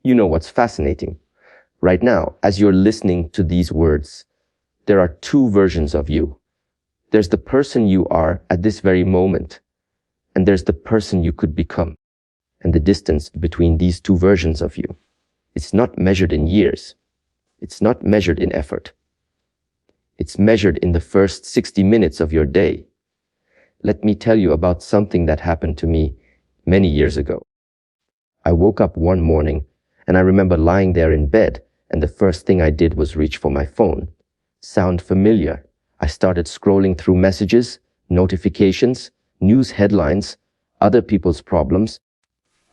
You know what's fascinating? Right now, as you're listening to these words, there are two versions of you. There's the person you are at this very moment, and there's the person you could become. And the distance between these two versions of you, it's not measured in years. It's not measured in effort. It's measured in the first 60 minutes of your day. Let me tell you about something that happened to me many years ago. I woke up one morning and I remember lying there in bed, and the first thing I did was reach for my phone. Sound familiar? I started scrolling through messages, notifications, news headlines, other people's problems,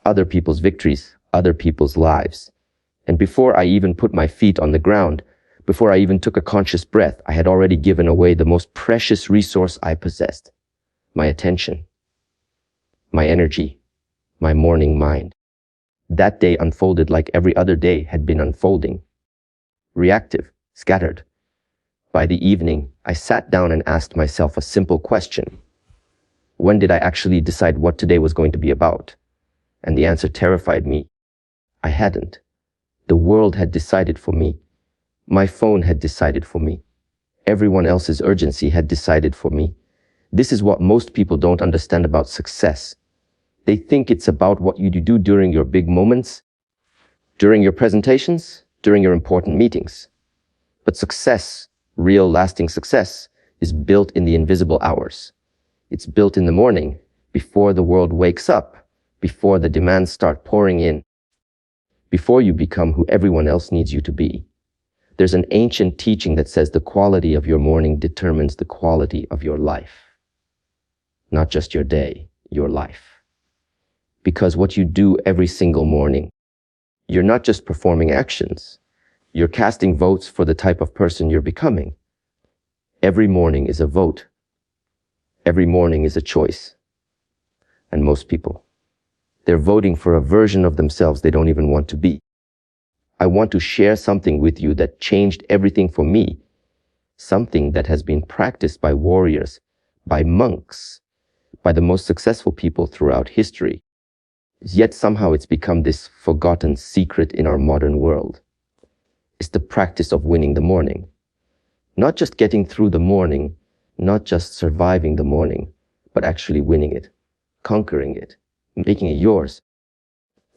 other people's victories, other people's lives. And before I even put my feet on the ground, before I even took a conscious breath, I had already given away the most precious resource I possessed: my attention, my energy, my morning mind. That day unfolded like every other day had been unfolding. Reactive, scattered. By the evening, I sat down and asked myself a simple question. When did I actually decide what today was going to be about? And the answer terrified me. I hadn't. The world had decided for me. My phone had decided for me. Everyone else's urgency had decided for me. This is what most people don't understand about success. They think it's about what you do during your big moments, during your presentations, during your important meetings. But success, real lasting success, is built in the invisible hours. It's built in the morning, before the world wakes up, before the demands start pouring in, before you become who everyone else needs you to be. There's an ancient teaching that says the quality of your morning determines the quality of your life. Not just your day, your life. Because what you do every single morning, you're not just performing actions, you're casting votes for the type of person you're becoming. Every morning is a vote. Every morning is a choice. And most people, they're voting for a version of themselves they don't even want to be. I want to share something with you that changed everything for me. Something that has been practiced by warriors, by monks, by the most successful people throughout history. Yet somehow it's become this forgotten secret in our modern world. It's the practice of winning the morning. Not just getting through the morning, not just surviving the morning, but actually winning it, conquering it, making it yours.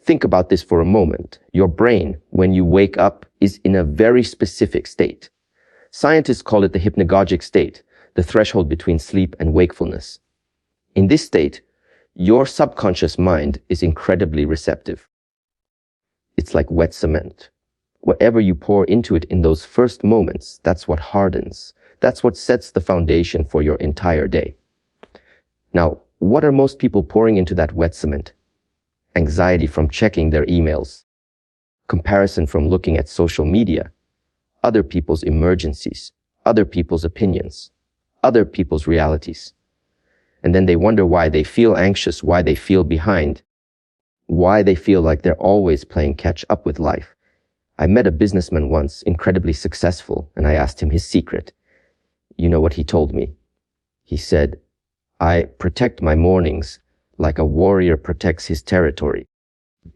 Think about this for a moment. Your brain, when you wake up, is in a very specific state. Scientists call it the hypnagogic state, the threshold between sleep and wakefulness. In this state, your subconscious mind is incredibly receptive. It's like wet cement. Whatever you pour into it in those first moments, that's what hardens. That's what sets the foundation for your entire day. Now, what are most people pouring into that wet cement? Anxiety from checking their emails, comparison from looking at social media, other people's emergencies, other people's opinions, other people's realities. And then they wonder why they feel anxious, why they feel behind, why they feel like they're always playing catch up with life. I met a businessman once, incredibly successful, and I asked him his secret. You know what he told me? He said, I protect my mornings like a warrior protects his territory,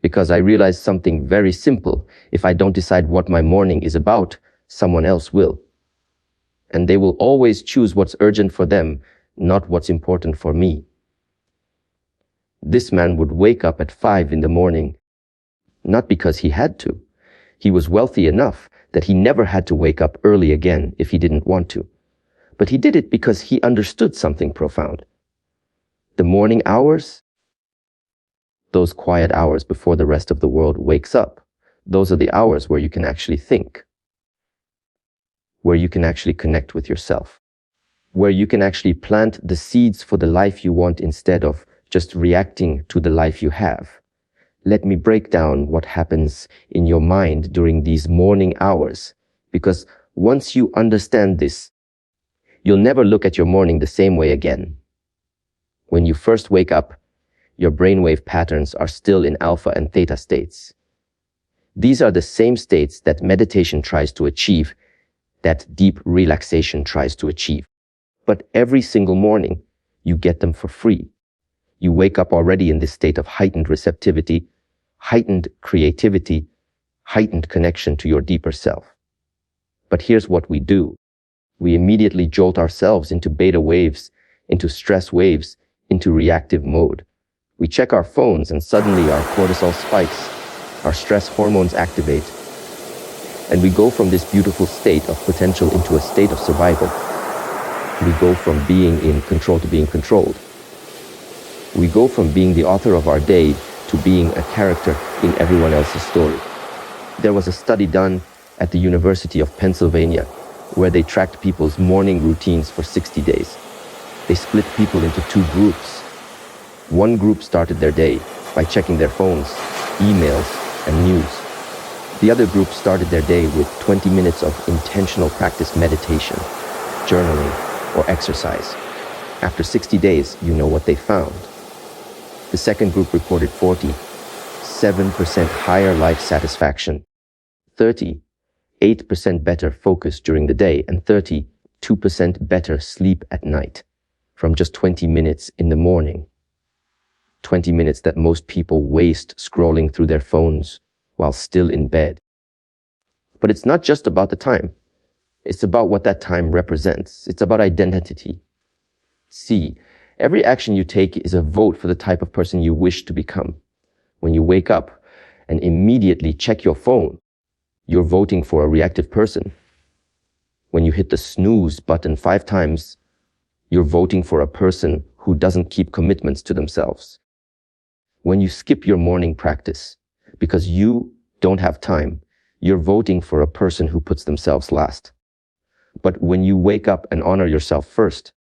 because I realized something very simple. If I don't decide what my morning is about, someone else will. And they will always choose what's urgent for them, not what's important for me. This man would wake up at 5 in the morning, not because he had to. He was wealthy enough that he never had to wake up early again if he didn't want to. But he did it because he understood something profound. The morning hours, those quiet hours before the rest of the world wakes up, those are the hours where you can actually think, where you can actually connect with yourself, where you can actually plant the seeds for the life you want instead of just reacting to the life you have. Let me break down what happens in your mind during these morning hours, because once you understand this, you'll never look at your morning the same way again. When you first wake up, your brainwave patterns are still in alpha and theta states. These are the same states that meditation tries to achieve, that deep relaxation tries to achieve. But every single morning, you get them for free. You wake up already in this state of heightened receptivity, heightened creativity, heightened connection to your deeper self. But here's what we do. We immediately jolt ourselves into beta waves, into stress waves, into reactive mode. We check our phones and suddenly our cortisol spikes, our stress hormones activate, and we go from this beautiful state of potential into a state of survival. We go from being in control to being controlled. We go from being the author of our day to being a character in everyone else's story. There was a study done at the University of Pennsylvania where they tracked people's morning routines for 60 days. They split people into two groups. One group started their day by checking their phones, emails, and news. The other group started their day with 20 minutes of intentional practice meditation, journaling, or exercise. After 60 days, you know what they found. The second group reported 47% higher life satisfaction, 38% better focus during the day, and 32% better sleep at night from just 20 minutes in the morning. 20 minutes that most people waste scrolling through their phones while still in bed. But it's not just about the time. It's about what that time represents. It's about identity. See, every action you take is a vote for the type of person you wish to become. When you wake up and immediately check your phone, you're voting for a reactive person. When you hit the snooze button 5 times, you're voting for a person who doesn't keep commitments to themselves. When you skip your morning practice because you don't have time, you're voting for a person who puts themselves last. But when you wake up and honor yourself first,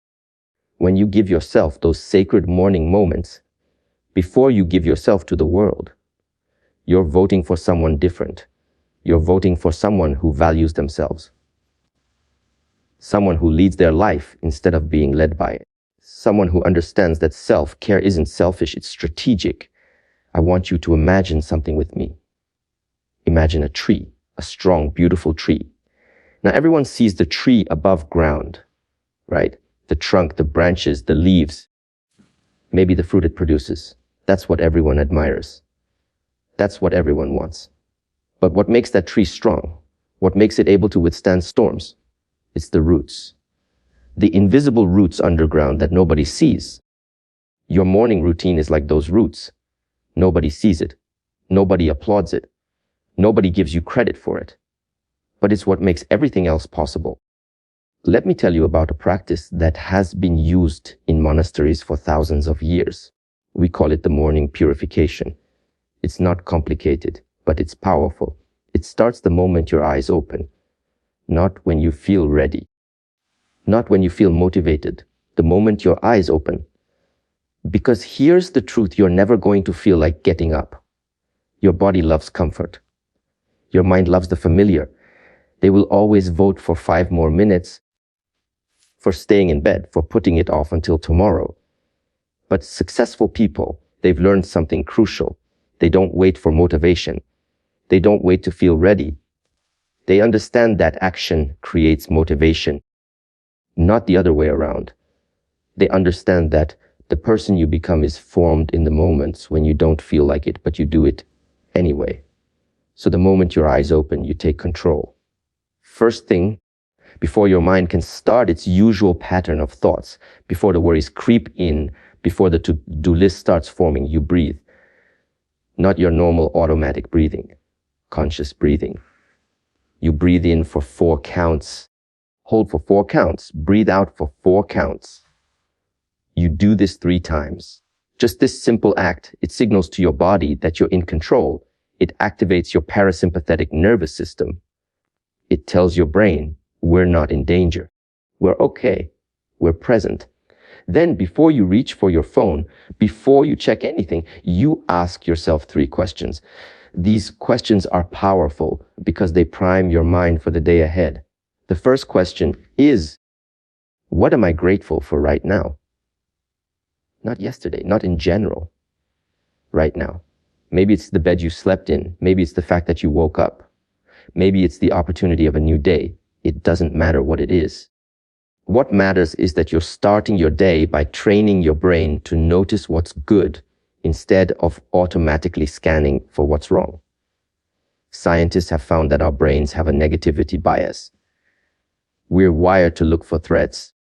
when you give yourself those sacred morning moments, before you give yourself to the world, you're voting for someone different. You're voting for someone who values themselves. Someone who leads their life instead of being led by it. Someone who understands that self-care isn't selfish, it's strategic. I want you to imagine something with me. Imagine a tree, a strong, beautiful tree. Now everyone sees the tree above ground, right? The trunk, the branches, the leaves, maybe the fruit it produces. That's what everyone admires. That's what everyone wants. But what makes that tree strong? What makes it able to withstand storms? It's the roots. The invisible roots underground that nobody sees. Your morning routine is like those roots. Nobody sees it. Nobody applauds it. Nobody gives you credit for it. But it's what makes everything else possible. Let me tell you about a practice that has been used in monasteries for thousands of years. We call it the morning purification. It's not complicated, but it's powerful. It starts the moment your eyes open, not when you feel ready, not when you feel motivated, the moment your eyes open. Because here's the truth, you're never going to feel like getting up. Your body loves comfort. Your mind loves the familiar. They will always vote for 5 more minutes, for staying in bed, for putting it off until tomorrow. But successful people, they've learned something crucial. They don't wait for motivation. They don't wait to feel ready. They understand that action creates motivation, not the other way around. They understand that the person you become is formed in the moments when you don't feel like it, but you do it anyway. So the moment your eyes open, you take control. First thing, before your mind can start its usual pattern of thoughts, before the worries creep in, before the to-do list starts forming, you breathe. Not your normal automatic breathing, conscious breathing. You breathe in for 4 counts, hold for 4 counts, breathe out for 4 counts. You do this 3 times. Just this simple act, it signals to your body that you're in control. It activates your parasympathetic nervous system. It tells your brain, we're not in danger. We're okay. We're present. Then before you reach for your phone, before you check anything, you ask yourself 3 questions. These questions are powerful because they prime your mind for the day ahead. The first question is, what am I grateful for right now? Not yesterday, not in general. Right now. Maybe it's the bed you slept in. Maybe it's the fact that you woke up. Maybe it's the opportunity of a new day. It doesn't matter what it is. What matters is that you're starting your day by training your brain to notice what's good instead of automatically scanning for what's wrong. Scientists have found that our brains have a negativity bias. We're wired to look for threats,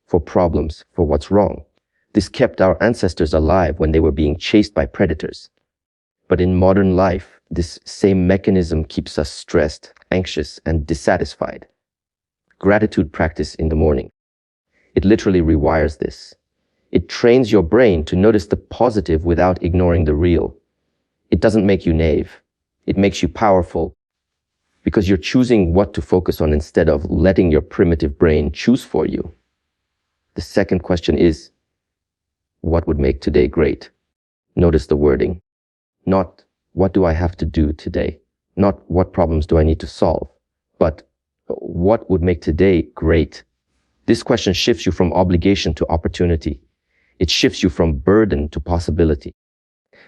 for problems, for what's wrong. This kept our ancestors alive when they were being chased by predators. But in modern life, this same mechanism keeps us stressed, anxious, and dissatisfied. Gratitude practice in the morning. It literally rewires this. It trains your brain to notice the positive without ignoring the real. It doesn't make you naive. It makes you powerful because you're choosing what to focus on instead of letting your primitive brain choose for you. The second question is, what would make today great? Notice the wording. Not, what do I have to do today? Not, what problems do I need to solve? But, what would make today great? This question shifts you from obligation to opportunity. It shifts you from burden to possibility.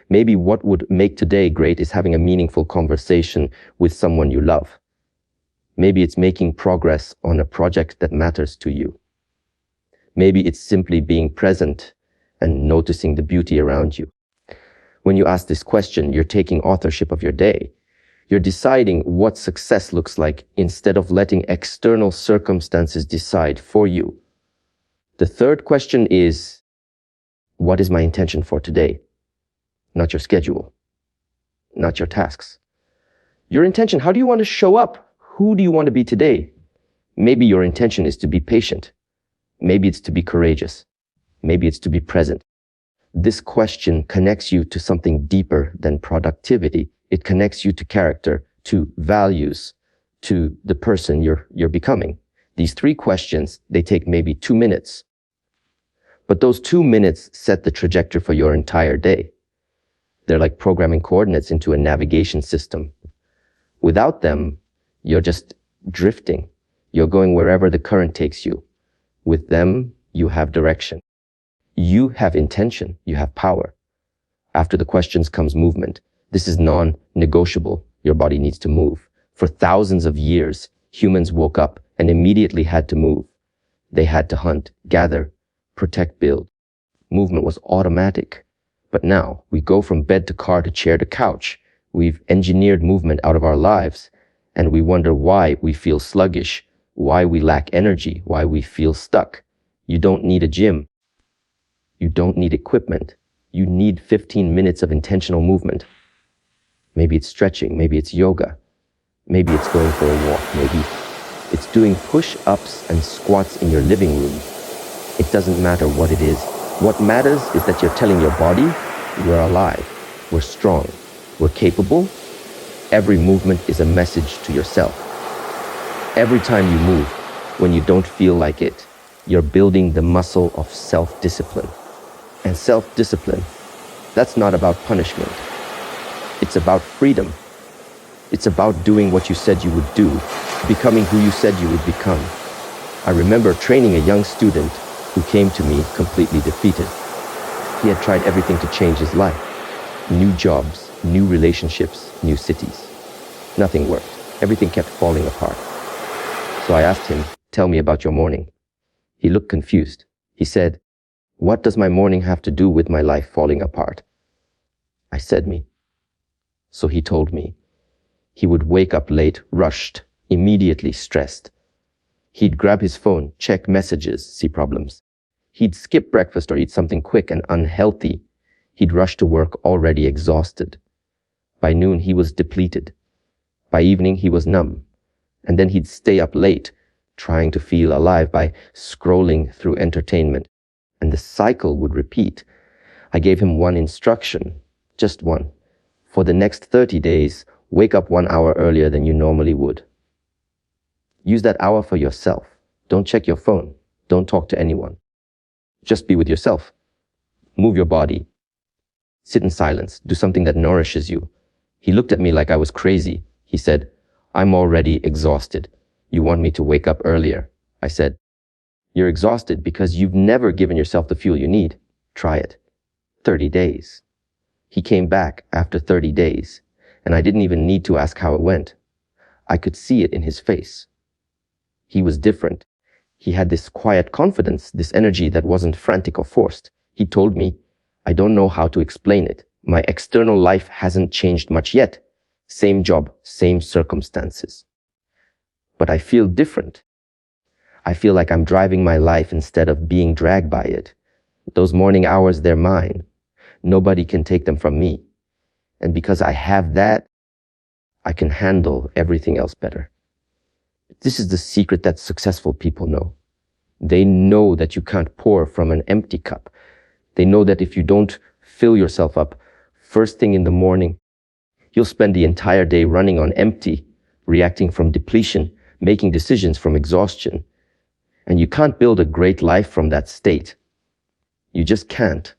Maybe what would make today great is having a meaningful conversation with someone you love. Maybe it's making progress on a project that matters to you. Maybe it's simply being present and noticing the beauty around you. When you ask this question, you're taking authorship of your day. You're deciding what success looks like instead of letting external circumstances decide for you. The third question is, what is my intention for today? Not your schedule, not your tasks. Your intention, how do you want to show up? Who do you want to be today? Maybe your intention is to be patient. Maybe it's to be courageous. Maybe it's to be present. This question connects you to something deeper than productivity. It connects you to character, to values, to the person you're becoming. These three questions, they take maybe 2 minutes. But those 2 minutes set the trajectory for your entire day. They're like programming coordinates into a navigation system. Without them, you're just drifting. You're going wherever the current takes you. With them, you have direction. You have intention. You have power. After the questions comes movement. This is non-negotiable. Your body needs to move. For thousands of years, humans woke up and immediately had to move. They had to hunt, gather, protect, build. Movement was automatic. But now we go from bed to car to chair to couch. We've engineered movement out of our lives, and we wonder why we feel sluggish, why we lack energy, why we feel stuck. You don't need a gym. You don't need equipment. You need 15 minutes of intentional movement. Maybe it's stretching. Maybe it's yoga. Maybe it's going for a walk. Maybe it's doing push-ups and squats in your living room. It doesn't matter what it is. What matters is that you're telling your body, we're alive, we're strong, we're capable. Every movement is a message to yourself. Every time you move, when you don't feel like it, you're building the muscle of self-discipline. And self-discipline, that's not about punishment. It's about freedom. It's about doing what you said you would do, becoming who you said you would become. I remember training a young student who came to me completely defeated. He had tried everything to change his life. New jobs, new relationships, new cities. Nothing worked. Everything kept falling apart. So I asked him, tell me about your morning. He looked confused. He said, what does my morning have to do with my life falling apart? I said me. So he told me. He would wake up late, rushed, immediately stressed. He'd grab his phone, check messages, see problems. He'd skip breakfast or eat something quick and unhealthy. He'd rush to work already exhausted. By noon, he was depleted. By evening, he was numb. And then he'd stay up late, trying to feel alive by scrolling through entertainment. And the cycle would repeat. I gave him one instruction, just one. For the next 30 days, wake up 1 hour earlier than you normally would. Use that hour for yourself. Don't check your phone. Don't talk to anyone. Just be with yourself. Move your body. Sit in silence. Do something that nourishes you. He looked at me like I was crazy. He said, I'm already exhausted. You want me to wake up earlier? I said, you're exhausted because you've never given yourself the fuel you need. Try it. 30 days. He came back after 30 days, and I didn't even need to ask how it went. I could see it in his face. He was different. He had this quiet confidence, this energy that wasn't frantic or forced. He told me, I don't know how to explain it. My external life hasn't changed much yet. Same job, same circumstances. But I feel different. I feel like I'm driving my life instead of being dragged by it. Those morning hours, they're mine. Nobody can take them from me. And because I have that, I can handle everything else better. This is the secret that successful people know. They know that you can't pour from an empty cup. They know that if you don't fill yourself up first thing in the morning, you'll spend the entire day running on empty, reacting from depletion, making decisions from exhaustion. And you can't build a great life from that state. You just can't.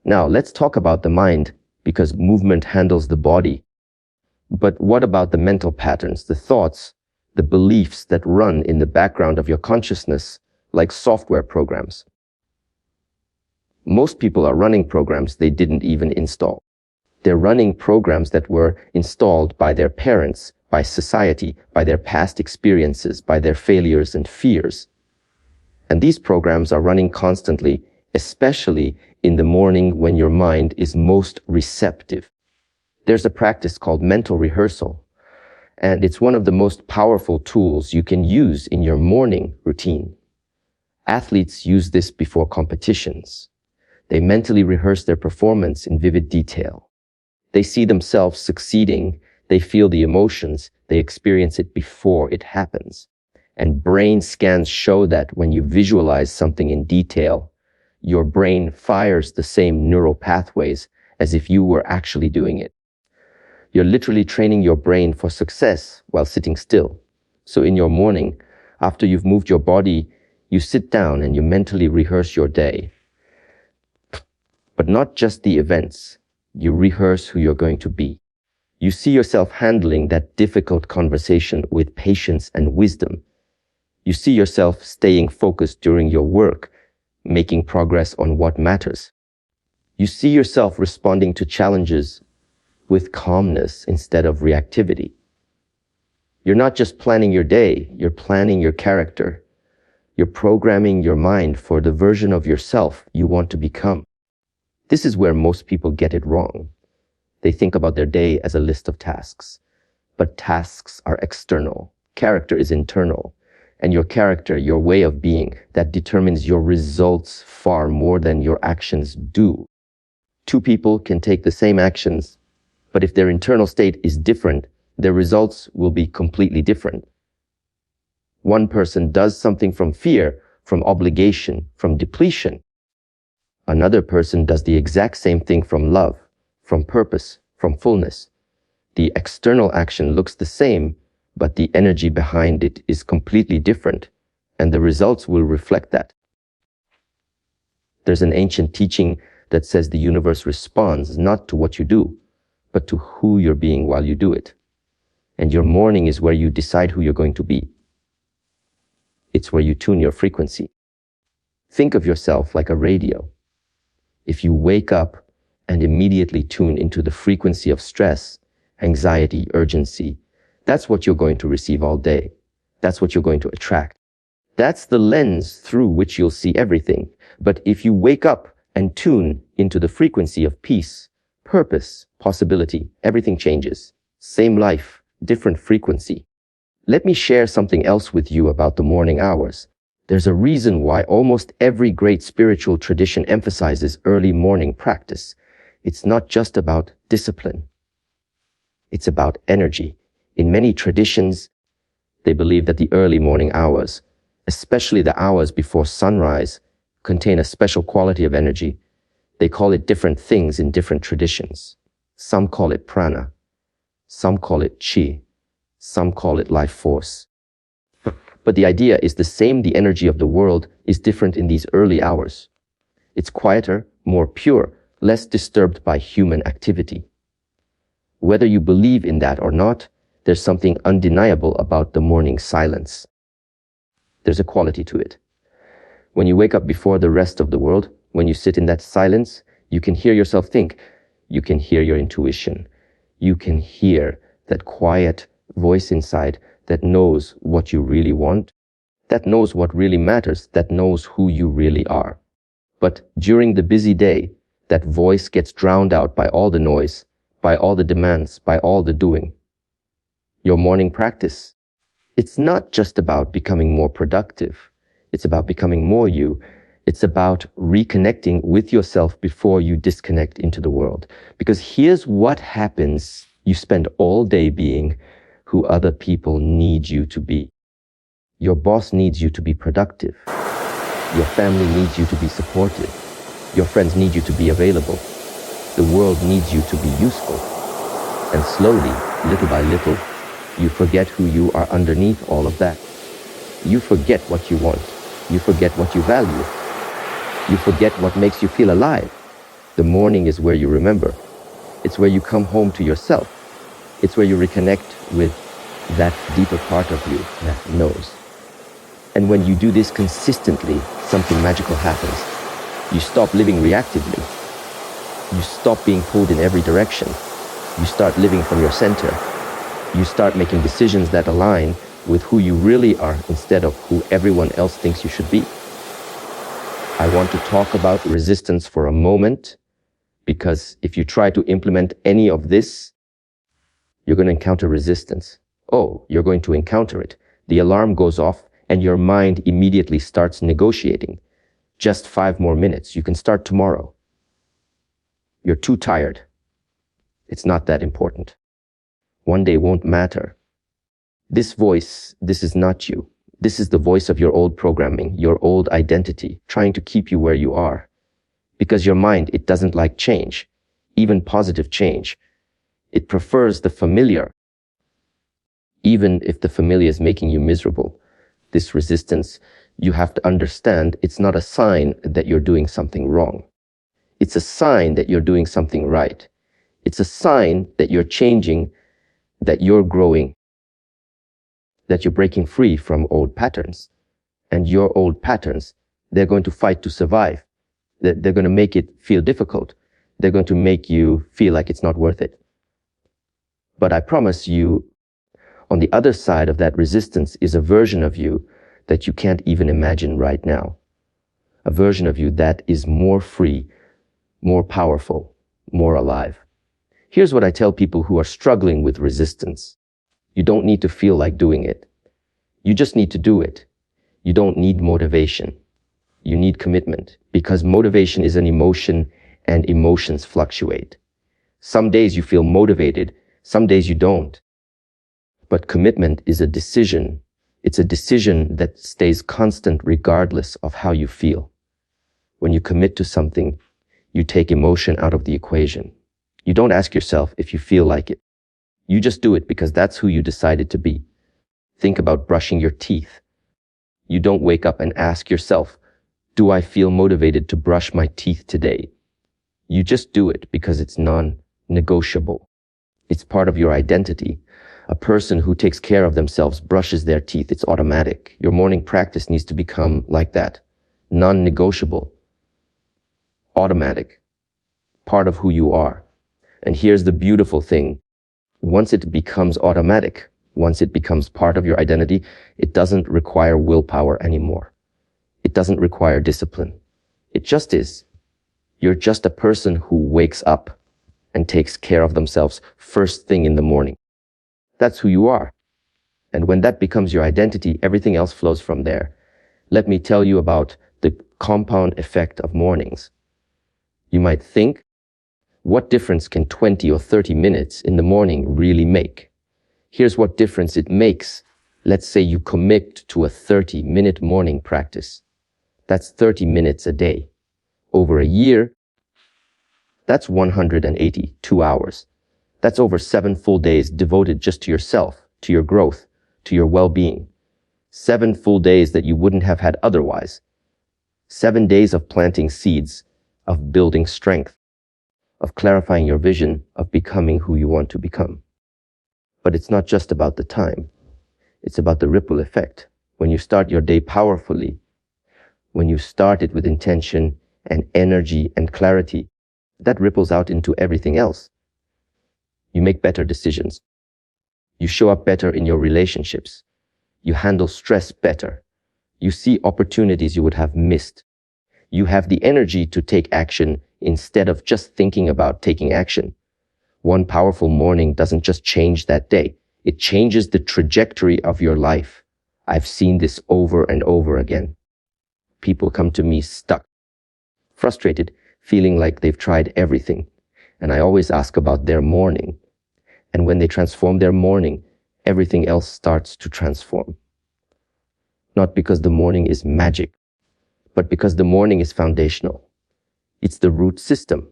Now, let's talk about the mind, because movement handles the body. But what about the mental patterns, the thoughts, the beliefs that run in the background of your consciousness, like software programs? Most people are running programs they didn't even install. They're running programs that were installed by their parents, by society, by their past experiences, by their failures and fears. And these programs are running constantly, especially in the morning when your mind is most receptive. There's a practice called mental rehearsal, and it's one of the most powerful tools you can use in your morning routine. Athletes use this before competitions. They mentally rehearse their performance in vivid detail. They see themselves succeeding. They feel the emotions. They experience it before it happens. And brain scans show that when you visualize something in detail, your brain fires the same neural pathways as if you were actually doing it. You're literally training your brain for success while sitting still. So in your morning, after you've moved your body, you sit down and you mentally rehearse your day. But not just the events. You rehearse who you're going to be. You see yourself handling that difficult conversation with patience and wisdom. You see yourself staying focused during your work, making progress on what matters. You see yourself responding to challenges with calmness instead of reactivity. You're not just planning your day, you're planning your character. You're programming your mind for the version of yourself you want to become. This is where most people get it wrong. They think about their day as a list of tasks. But tasks are external. Character is internal. And your character, your way of being, that determines your results far more than your actions do. Two people can take the same actions, but if their internal state is different, their results will be completely different. One person does something from fear, from obligation, from depletion. Another person does the exact same thing from love, from purpose, from fullness. The external action looks the same, but the energy behind it is completely different, and the results will reflect that. There's an ancient teaching that says the universe responds not to what you do, but to who you're being while you do it. And your morning is where you decide who you're going to be. It's where you tune your frequency. Think of yourself like a radio. If you wake up and immediately tune into the frequency of stress, anxiety, urgency, that's what you're going to receive all day. That's what you're going to attract. That's the lens through which you'll see everything. But if you wake up and tune into the frequency of peace, purpose, possibility, everything changes. Same life, different frequency. Let me share something else with you about the morning hours. There's a reason why almost every great spiritual tradition emphasizes early morning practice. It's not just about discipline. It's about energy. In many traditions, they believe that the early morning hours, especially the hours before sunrise, contain a special quality of energy. They call it different things in different traditions. Some call it prana. Some call it chi. Some call it life force. But the idea is the same. The energy of the world is different in these early hours. It's quieter, more pure, less disturbed by human activity. Whether you believe in that or not, there's something undeniable about the morning silence. There's a quality to it. When you wake up before the rest of the world, when you sit in that silence, you can hear yourself think. You can hear your intuition. You can hear that quiet voice inside that knows what you really want, that knows what really matters, that knows who you really are. But during the busy day, that voice gets drowned out by all the noise, by all the demands, by all the doing. Your morning practice, it's not just about becoming more productive. It's about becoming more you. It's about reconnecting with yourself before you disconnect into the world. Because here's what happens. You spend all day being who other people need you to be. Your boss needs you to be productive. Your family needs you to be supportive. Your friends need you to be available. The world needs you to be useful. And slowly, little by little, you forget who you are underneath all of that. You forget what you want. You forget what you value. You forget what makes you feel alive. The morning is where you remember. It's where you come home to yourself. It's where you reconnect with that deeper part of you that knows. And when you do this consistently, something magical happens. You stop living reactively. You stop being pulled in every direction. You start living from your center. You start making decisions that align with who you really are instead of who everyone else thinks you should be. I want to talk about resistance for a moment, because if you try to implement any of this, you're going to encounter resistance. Oh, you're going to encounter it. The alarm goes off and your mind immediately starts negotiating. Just 5 more minutes. You can start tomorrow. You're too tired. It's not that important. One day won't matter. This voice, this is not you. This is the voice of your old programming, your old identity, trying to keep you where you are. Because your mind, it doesn't like change, even positive change. It prefers the familiar, even if the familiar is making you miserable. This resistance, you have to understand, it's not a sign that you're doing something wrong. It's a sign that you're doing something right. It's a sign that you're changing, that you're growing, that you're breaking free from old patterns. And your old patterns, they're going to fight to survive. They're going to make it feel difficult. They're going to make you feel like it's not worth it. But I promise you, on the other side of that resistance is a version of you that you can't even imagine right now. A version of you that is more free, more powerful, more alive. Here's what I tell people who are struggling with resistance. You don't need to feel like doing it. You just need to do it. You don't need motivation. You need commitment, because motivation is an emotion and emotions fluctuate. Some days you feel motivated, some days you don't. But commitment is a decision. It's a decision that stays constant regardless of how you feel. When you commit to something, you take emotion out of the equation. You don't ask yourself if you feel like it. You just do it because that's who you decided to be. Think about brushing your teeth. You don't wake up and ask yourself, do I feel motivated to brush my teeth today? You just do it because it's non-negotiable. It's part of your identity. A person who takes care of themselves brushes their teeth. It's automatic. Your morning practice needs to become like that. Non-negotiable. Automatic. Part of who you are. And here's the beautiful thing. Once it becomes automatic, once it becomes part of your identity, it doesn't require willpower anymore. It doesn't require discipline. It just is. You're just a person who wakes up and takes care of themselves first thing in the morning. That's who you are. And when that becomes your identity, everything else flows from there. Let me tell you about the compound effect of mornings. You might think, what difference can 20 or 30 minutes in the morning really make? Here's what difference it makes. Let's say you commit to a 30-minute morning practice. That's 30 minutes a day. Over a year, that's 182 hours. That's over 7 full days devoted just to yourself, to your growth, to your well-being. 7 full days that you wouldn't have had otherwise. 7 days of planting seeds, of building strength, of clarifying your vision, of becoming who you want to become. But it's not just about the time. It's about the ripple effect. When you start your day powerfully, when you start it with intention and energy and clarity, that ripples out into everything else. You make better decisions. You show up better in your relationships. You handle stress better. You see opportunities you would have missed. You have the energy to take action instead of just thinking about taking action. One powerful morning doesn't just change that day. It changes the trajectory of your life. I've seen this over and over again. People come to me stuck, frustrated, feeling like they've tried everything. And I always ask about their morning. And when they transform their morning, everything else starts to transform. Not because the morning is magic, but because the morning is foundational. It's the root system.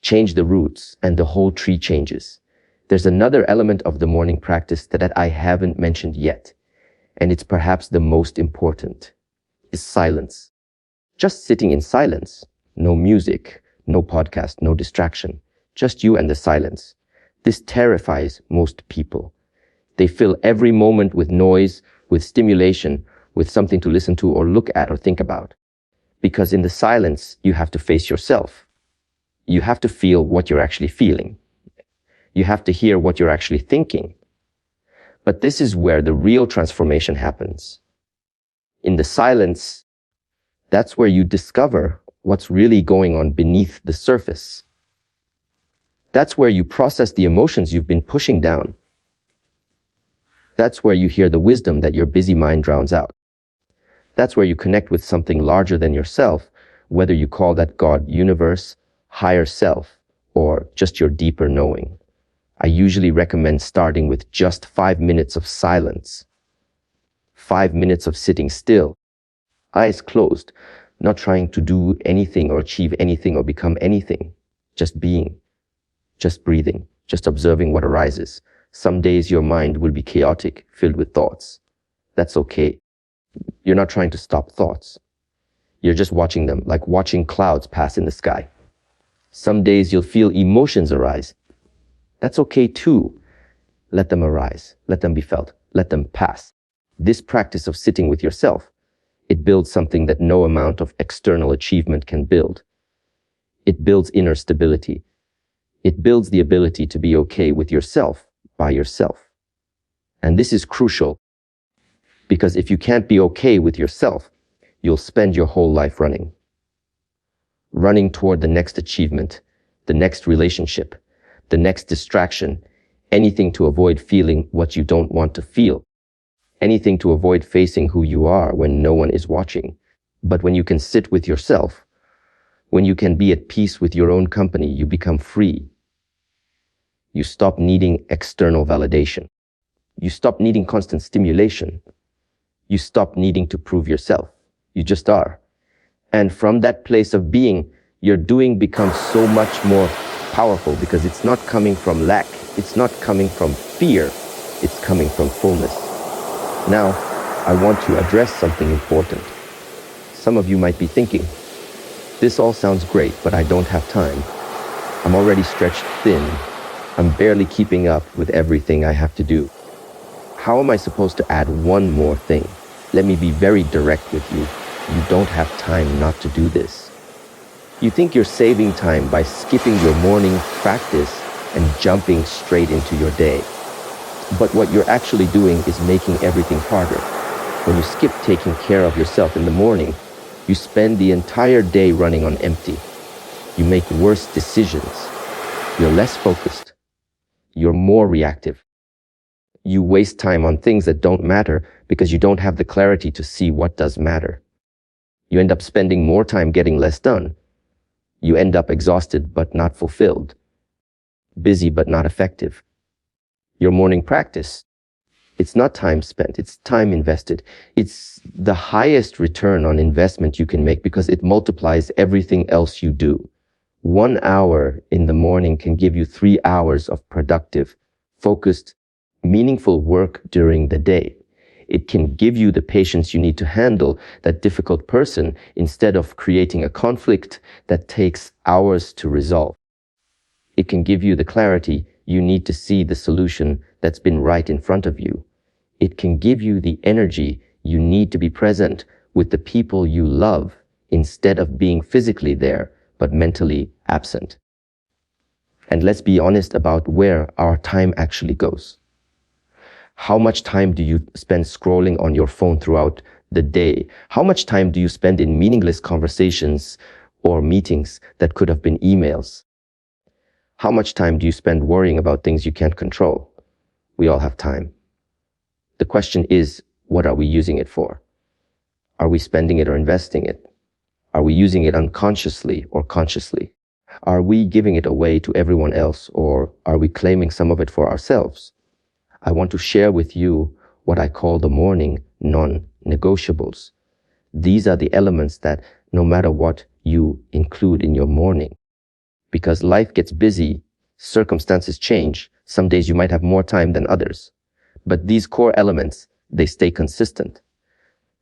Change the roots and the whole tree changes. There's another element of the morning practice that I haven't mentioned yet, and it's perhaps the most important, is silence. Just sitting in silence. No music, no podcast, no distraction. Just you and the silence. This terrifies most people. They fill every moment with noise, with stimulation, with something to listen to or look at or think about. Because in the silence, you have to face yourself. You have to feel what you're actually feeling. You have to hear what you're actually thinking. But this is where the real transformation happens. In the silence, that's where you discover what's really going on beneath the surface. That's where you process the emotions you've been pushing down. That's where you hear the wisdom that your busy mind drowns out. That's where you connect with something larger than yourself, whether you call that God, universe, higher self, or just your deeper knowing. I usually recommend starting with just 5 minutes of silence. 5 minutes of sitting still, eyes closed, not trying to do anything or achieve anything or become anything. Just being, just breathing, just observing what arises. Some days your mind will be chaotic, filled with thoughts. That's okay. You're not trying to stop thoughts. You're just watching them, like watching clouds pass in the sky. Some days you'll feel emotions arise. That's okay too. Let them arise. Let them be felt. Let them pass. This practice of sitting with yourself, it builds something that no amount of external achievement can build. It builds inner stability. It builds the ability to be okay with yourself by yourself. And this is crucial because if you can't be okay with yourself, you'll spend your whole life running toward the next achievement, the next relationship, the next distraction, anything to avoid feeling what you don't want to feel, anything to avoid facing who you are when no one is watching. But when you can sit with yourself, when you can be at peace with your own company, you become free. You stop needing external validation. You stop needing constant stimulation. You stop needing to prove yourself. You just are. And from that place of being, your doing becomes so much more powerful because it's not coming from lack. It's not coming from fear. It's coming from fullness. Now, I want to address something important. Some of you might be thinking, this all sounds great, but I don't have time. I'm already stretched thin. I'm barely keeping up with everything I have to do. How am I supposed to add one more thing? Let me be very direct with you. You don't have time not to do this. You think you're saving time by skipping your morning practice and jumping straight into your day. But what you're actually doing is making everything harder. When you skip taking care of yourself in the morning, you spend the entire day running on empty. You make worse decisions. You're less focused. You're more reactive. You waste time on things that don't matter because you don't have the clarity to see what does matter. You end up spending more time getting less done. You end up exhausted but not fulfilled, busy but not effective. Your morning practice, it's not time spent, it's time invested. It's the highest return on investment you can make because it multiplies everything else you do. 1 hour in the morning can give you 3 hours of productive, focused, meaningful work during the day. It can give you the patience you need to handle that difficult person instead of creating a conflict that takes hours to resolve. It can give you the clarity you need to see the solution that's been right in front of you. It can give you the energy you need to be present with the people you love instead of being physically there but mentally absent. And let's be honest about where our time actually goes. How much time do you spend scrolling on your phone throughout the day? How much time do you spend in meaningless conversations or meetings that could have been emails? How much time do you spend worrying about things you can't control? We all have time. The question is, what are we using it for? Are we spending it or investing it? Are we using it unconsciously or consciously? Are we giving it away to everyone else, or are we claiming some of it for ourselves? I want to share with you what I call the morning non-negotiables. These are the elements that no matter what you include in your morning, because life gets busy, circumstances change. Some days you might have more time than others, but these core elements, they stay consistent.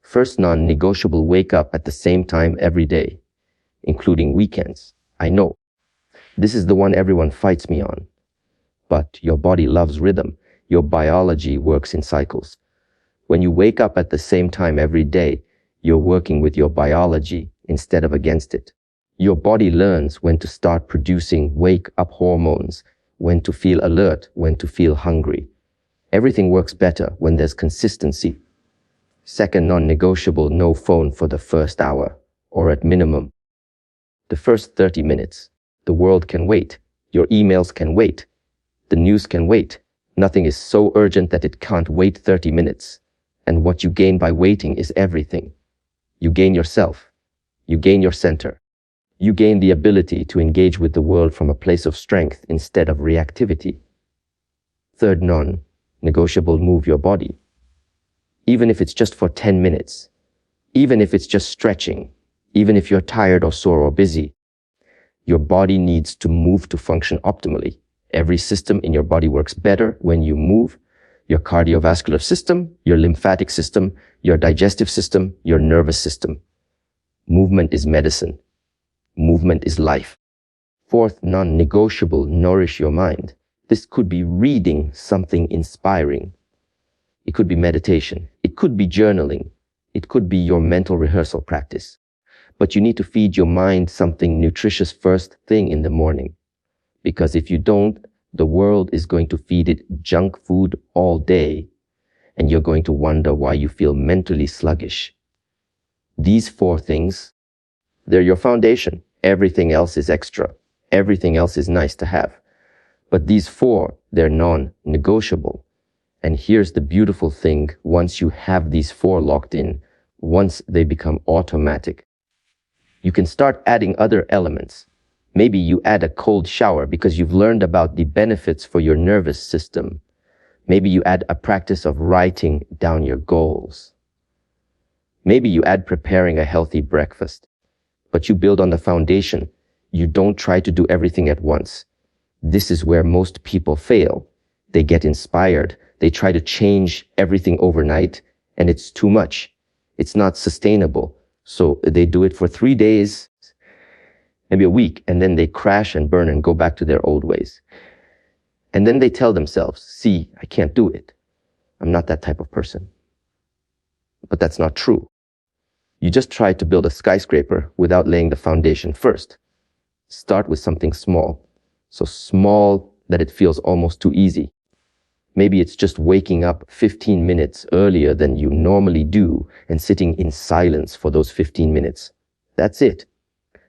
First non-negotiable, wake up at the same time every day, including weekends. I know. This is the one everyone fights me on. But your body loves rhythm. Your biology works in cycles. When you wake up at the same time every day, you're working with your biology instead of against it. Your body learns when to start producing wake-up hormones, when to feel alert, when to feel hungry. Everything works better when there's consistency. Second non-negotiable, no phone for the first hour, or at minimum, the first 30 minutes. The world can wait. Your emails can wait. The news can wait. Nothing is so urgent that it can't wait 30 minutes. And what you gain by waiting is everything. You gain yourself. You gain your center. You gain the ability to engage with the world from a place of strength instead of reactivity. Third non-negotiable, move your body. Even if it's just for 10 minutes. Even if it's just stretching. Even if you're tired or sore or busy. Your body needs to move to function optimally. Every system in your body works better when you move. Your cardiovascular system, your lymphatic system, your digestive system, your nervous system. Movement is medicine. Movement is life. Fourth non-negotiable, nourish your mind. This could be reading something inspiring. It could be meditation. It could be journaling. It could be your mental rehearsal practice. But you need to feed your mind something nutritious first thing in the morning. Because if you don't, the world is going to feed it junk food all day, and you're going to wonder why you feel mentally sluggish. These four things, they're your foundation. Everything else is extra. Everything else is nice to have. But these four, they're non-negotiable. And here's the beautiful thing, once you have these four locked in, once they become automatic, you can start adding other elements. Maybe you add a cold shower because you've learned about the benefits for your nervous system. Maybe you add a practice of writing down your goals. Maybe you add preparing a healthy breakfast. But you build on the foundation. You don't try to do everything at once. This is where most people fail. They get inspired. They try to change everything overnight, and it's too much. It's not sustainable. So they do it for 3 days, maybe a week, and then they crash and burn and go back to their old ways. And then they tell themselves, see, I can't do it. I'm not that type of person. But that's not true. You just tried to build a skyscraper without laying the foundation first. Start with something small. So small that it feels almost too easy. Maybe it's just waking up 15 minutes earlier than you normally do and sitting in silence for those 15 minutes. That's it.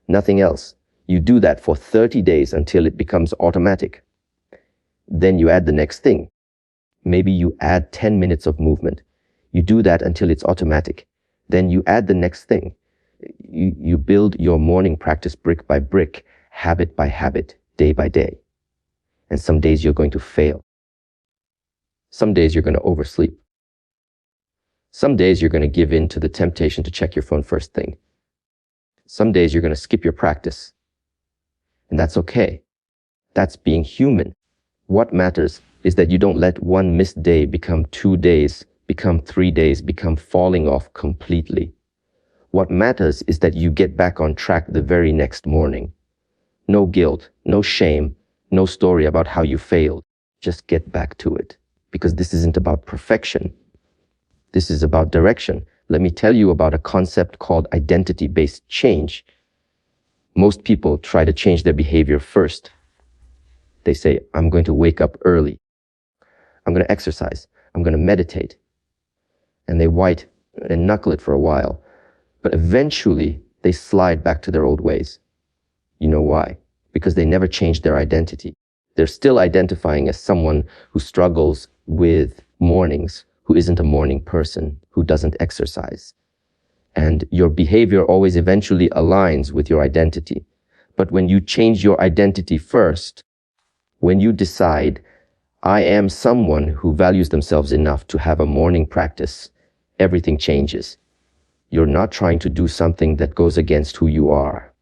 Nothing else. You do that for 30 days until it becomes automatic. Then you add the next thing. Maybe you add 10 minutes of movement. You do that until it's automatic. Then you add the next thing. You build your morning practice brick by brick, habit by habit, day by day. And some days you're going to fail. Some days you're going to oversleep. Some days you're going to give in to the temptation to check your phone first thing. Some days you're going to skip your practice. And that's okay. That's being human. What matters is that you don't let one missed day become 2 days, become 3 days, become falling off completely. What matters is that you get back on track the very next morning. No guilt, no shame, no story about how you failed. Just get back to it. Because this isn't about perfection. This is about direction. Let me tell you about a concept called identity-based change. Most people try to change their behavior first. They say, I'm going to wake up early. I'm going to exercise. I'm going to meditate. And they white and knuckle it for a while. But eventually, they slide back to their old ways. You know why? Because they never changed their identity. They're still identifying as someone who struggles with mornings, who isn't a morning person, who doesn't exercise. And your behavior always eventually aligns with your identity. But when you change your identity first, when you decide, I am someone who values themselves enough to have a morning practice, everything changes. You're not trying to do something that goes against who you are.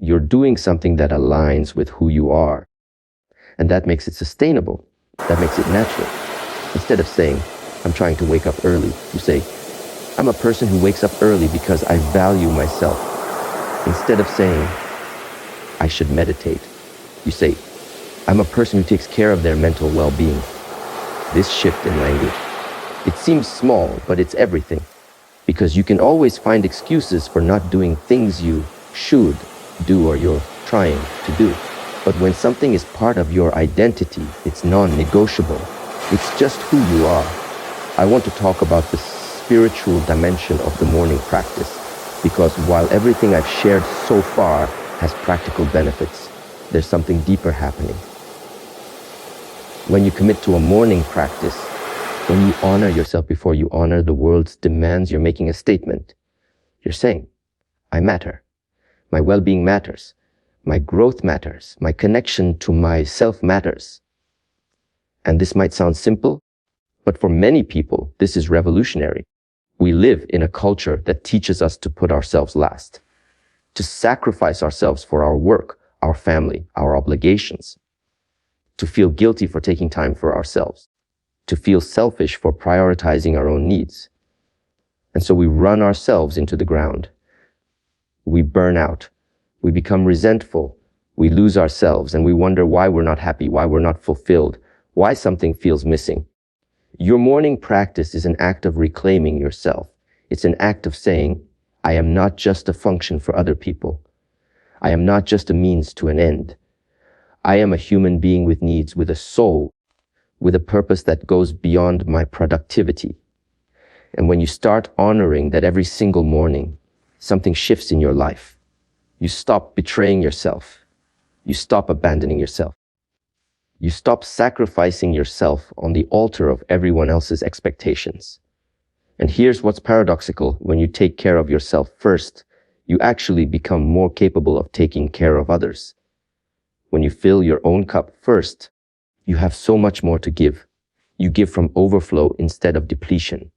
You're doing something that aligns with who you are. And that makes it sustainable. That makes it natural. Instead of saying, I'm trying to wake up early, you say, I'm a person who wakes up early because I value myself. Instead of saying, I should meditate, you say, I'm a person who takes care of their mental well-being. This shift in language, it seems small, but it's everything. Because you can always find excuses for not doing things you should do or you're trying to do. But when something is part of your identity, it's non-negotiable. It's just who you are. I want to talk about the spiritual dimension of the morning practice, because while everything I've shared so far has practical benefits, there's something deeper happening. When you commit to a morning practice, when you honor yourself before you honor the world's demands, you're making a statement. You're saying, I matter. My well-being matters. My growth matters. My connection to myself matters. And this might sound simple, but for many people, this is revolutionary. We live in a culture that teaches us to put ourselves last, to sacrifice ourselves for our work, our family, our obligations, to feel guilty for taking time for ourselves, to feel selfish for prioritizing our own needs. And so we run ourselves into the ground. We burn out. We become resentful. We lose ourselves and we wonder why we're not happy, why we're not fulfilled, why something feels missing. Your morning practice is an act of reclaiming yourself. It's an act of saying, I am not just a function for other people. I am not just a means to an end. I am a human being with needs, with a soul, with a purpose that goes beyond my productivity. And when you start honoring that every single morning, something shifts in your life. You stop betraying yourself. You stop abandoning yourself. You stop sacrificing yourself on the altar of everyone else's expectations. And here's what's paradoxical. When you take care of yourself first, you actually become more capable of taking care of others. When you fill your own cup first, you have so much more to give. You give from overflow instead of depletion.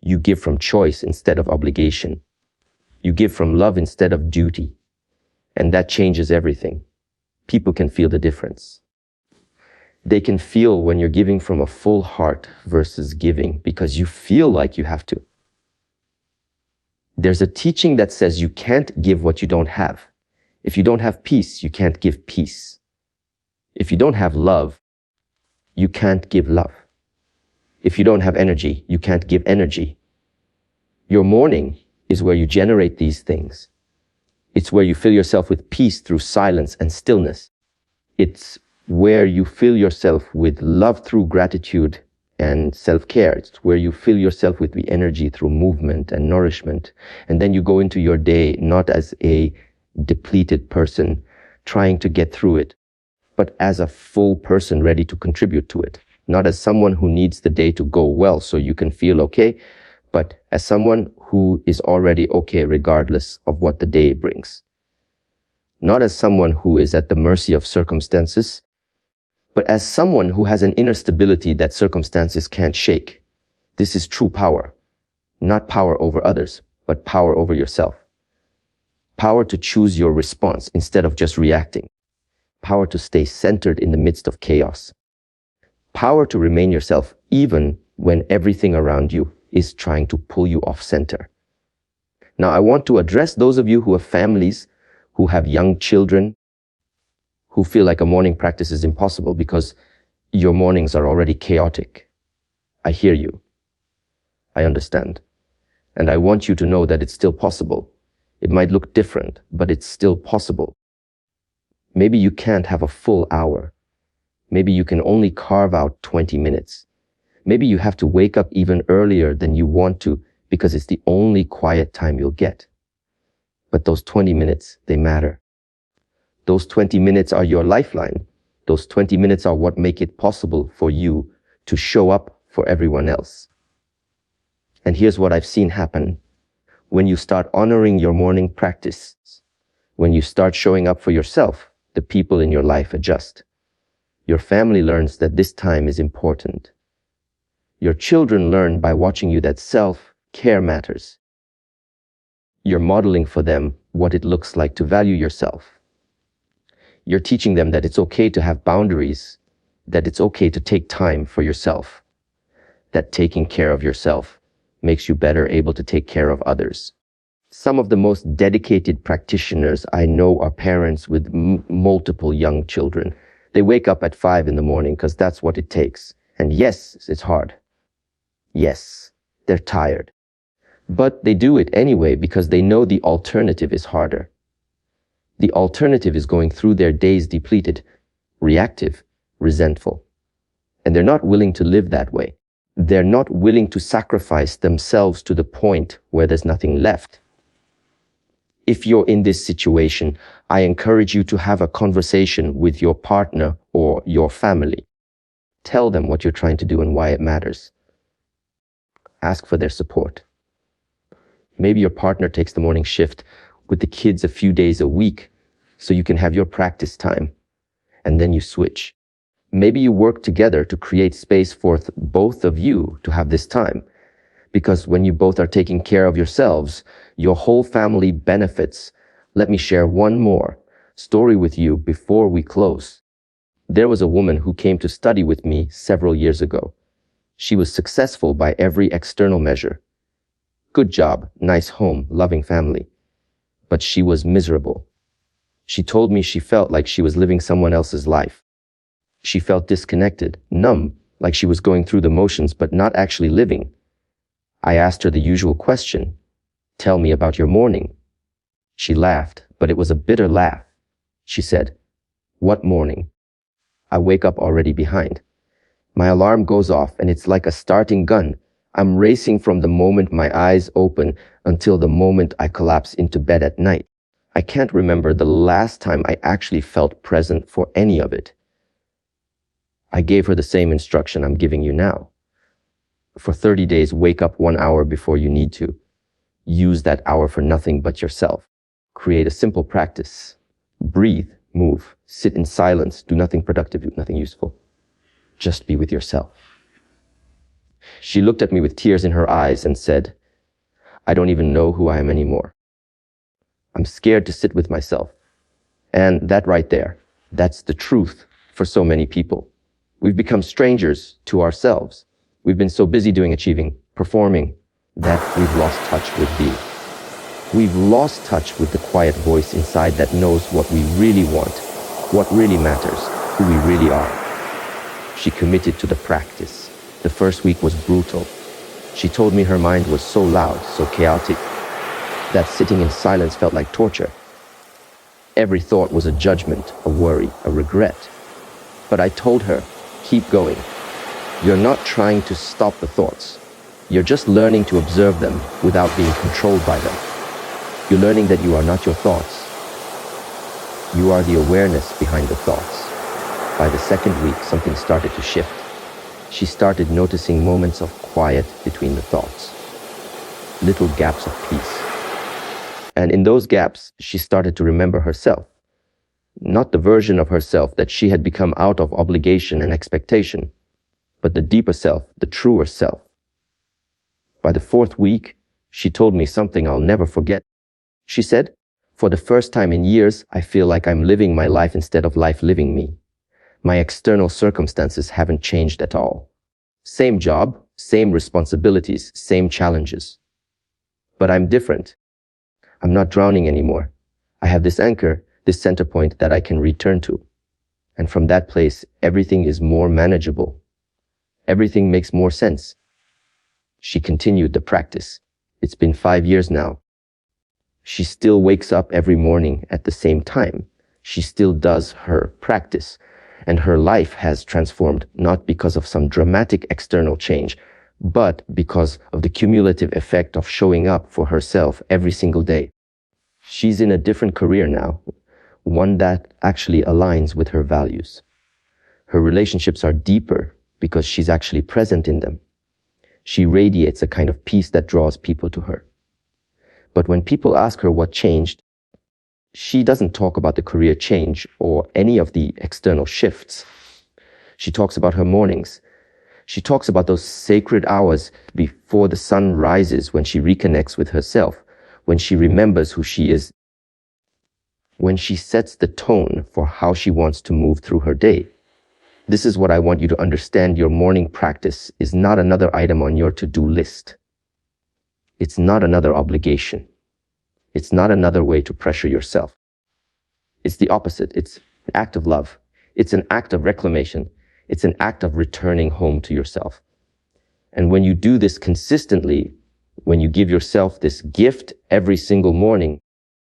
You give from choice instead of obligation. You give from love instead of duty. And that changes everything. People can feel the difference. They can feel when you're giving from a full heart versus giving because you feel like you have to. There's a teaching that says you can't give what you don't have. If you don't have peace, you can't give peace. If you don't have love, you can't give love. If you don't have energy, you can't give energy. Your morning is where you generate these things. It's where you fill yourself with peace through silence and stillness. It's where you fill yourself with love through gratitude and self-care. It's where you fill yourself with the energy through movement and nourishment. And then you go into your day not as a depleted person trying to get through it, but as a full person ready to contribute to it. Not as someone who needs the day to go well so you can feel okay, but as someone who is already okay regardless of what the day brings. Not as someone who is at the mercy of circumstances, but as someone who has an inner stability that circumstances can't shake. This is true power. Not power over others, but power over yourself. Power to choose your response instead of just reacting. Power to stay centered in the midst of chaos. Power to remain yourself even when everything around you is trying to pull you off center. Now, I want to address those of you who have families, who have young children, who feel like a morning practice is impossible because your mornings are already chaotic. I hear you. I understand. And I want you to know that it's still possible. It might look different, but it's still possible. Maybe you can't have a full hour. Maybe you can only carve out 20 minutes. Maybe you have to wake up even earlier than you want to because it's the only quiet time you'll get. But those 20 minutes, they matter. Those 20 minutes are your lifeline. Those 20 minutes are what make it possible for you to show up for everyone else. And here's what I've seen happen. When you start honoring your morning practice, when you start showing up for yourself, the people in your life adjust. Your family learns that this time is important. Your children learn by watching you that self-care matters. You're modeling for them what it looks like to value yourself. You're teaching them that it's okay to have boundaries, that it's okay to take time for yourself, that taking care of yourself makes you better able to take care of others. Some of the most dedicated practitioners I know are parents with multiple young children. They wake up at 5 in the morning because that's what it takes. And yes, it's hard. Yes, they're tired. But they do it anyway because they know the alternative is harder. The alternative is going through their days depleted, reactive, resentful. And they're not willing to live that way. They're not willing to sacrifice themselves to the point where there's nothing left. If you're in this situation, I encourage you to have a conversation with your partner or your family. Tell them what you're trying to do and why it matters. Ask for their support. Maybe your partner takes the morning shift with the kids a few days a week so you can have your practice time, and then you switch. Maybe you work together to create space for both of you to have this time. Because when you both are taking care of yourselves, your whole family benefits. Let me share one more story with you before we close. There was a woman who came to study with me several years ago. She was successful by every external measure. Good job, nice home, loving family. But she was miserable. She told me she felt like she was living someone else's life. She felt disconnected, numb, like she was going through the motions but not actually living. I asked her the usual question, "Tell me about your morning." She laughed, but it was a bitter laugh. She said, "What morning? I wake up already behind. My alarm goes off and it's like a starting gun. I'm racing from the moment my eyes open until the moment I collapse into bed at night. I can't remember the last time I actually felt present for any of it." I gave her the same instruction I'm giving you now. For 30 days, wake up 1 hour before you need to. Use that hour for nothing but yourself. Create a simple practice. Breathe, move, sit in silence, do nothing productive, do nothing useful. Just be with yourself. She looked at me with tears in her eyes and said, "I don't even know who I am anymore. I'm scared to sit with myself." And that right there, that's the truth for so many people. We've become strangers to ourselves. We've been so busy doing, achieving, performing, that we've lost touch with being. We've lost touch with the quiet voice inside that knows what we really want, what really matters, who we really are. She committed to the practice. The first week was brutal. She told me her mind was so loud, so chaotic, that sitting in silence felt like torture. Every thought was a judgment, a worry, a regret. But I told her, keep going. You're not trying to stop the thoughts. You're just learning to observe them without being controlled by them. You're learning that you are not your thoughts. You are the awareness behind the thoughts. By the second week, something started to shift. She started noticing moments of quiet between the thoughts, little gaps of peace. And in those gaps, she started to remember herself. Not the version of herself that she had become out of obligation and expectation, but the deeper self, the truer self. By the fourth week, she told me something I'll never forget. She said, "For the first time in years, I feel like I'm living my life instead of life living me. My external circumstances haven't changed at all. Same job, same responsibilities, same challenges. But I'm different. I'm not drowning anymore. I have this anchor, this center point that I can return to. And from that place, everything is more manageable. Everything makes more sense." She continued the practice. It's been 5 years now. She still wakes up every morning at the same time. She still does her practice. And her life has transformed not because of some dramatic external change, but because of the cumulative effect of showing up for herself every single day. She's in a different career now, one that actually aligns with her values. Her relationships are deeper because she's actually present in them. She radiates a kind of peace that draws people to her. But when people ask her what changed, she doesn't talk about the career change or any of the external shifts. She talks about her mornings. She talks about those sacred hours before the sun rises, when she reconnects with herself, when she remembers who she is, when she sets the tone for how she wants to move through her day. This is what I want you to understand. Your morning practice is not another item on your to-do list. It's not another obligation. It's not another way to pressure yourself. It's the opposite. It's an act of love. It's an act of reclamation. It's an act of returning home to yourself. And when you do this consistently, when you give yourself this gift every single morning,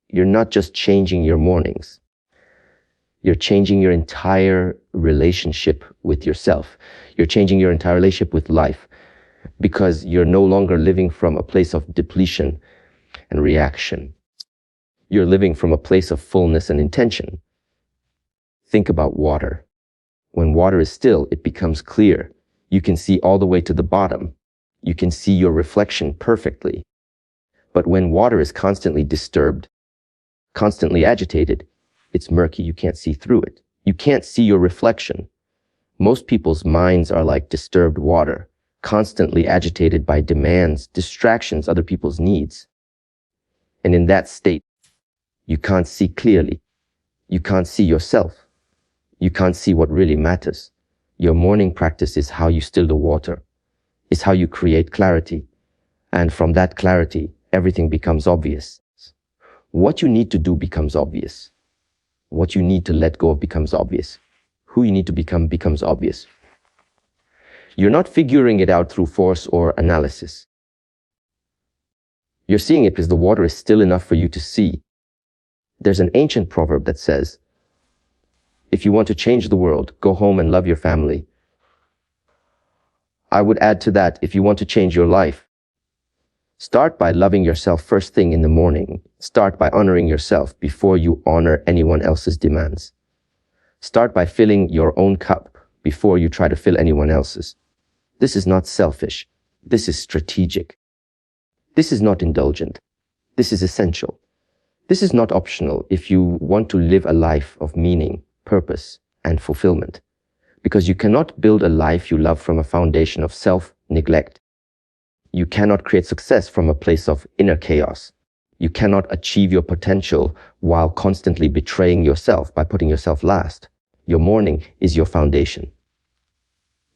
you're not just changing your mornings. You're changing your entire relationship with yourself. You're changing your entire relationship with life, because you're no longer living from a place of depletion and reaction. You're living from a place of fullness and intention. Think about water. When water is still, it becomes clear. You can see all the way to the bottom. You can see your reflection perfectly. But when water is constantly disturbed, constantly agitated, it's murky. You can't see through it. You can't see your reflection. Most people's minds are like disturbed water, constantly agitated by demands, distractions, other people's needs. And in that state, you can't see clearly. You can't see yourself. You can't see what really matters. Your morning practice is how you still the water. It's how you create clarity. And from that clarity, everything becomes obvious. What you need to do becomes obvious. What you need to let go of becomes obvious. Who you need to become becomes obvious. You're not figuring it out through force or analysis. You're seeing it because the water is still enough for you to see. There's an ancient proverb that says, if you want to change the world, go home and love your family. I would add to that, if you want to change your life, start by loving yourself first thing in the morning. Start by honoring yourself before you honor anyone else's demands. Start by filling your own cup before you try to fill anyone else's. This is not selfish. This is strategic. This is not indulgent. This is essential. This is not optional if you want to live a life of meaning, purpose, and fulfillment. Because you cannot build a life you love from a foundation of self-neglect. You cannot create success from a place of inner chaos. You cannot achieve your potential while constantly betraying yourself by putting yourself last. Your morning is your foundation.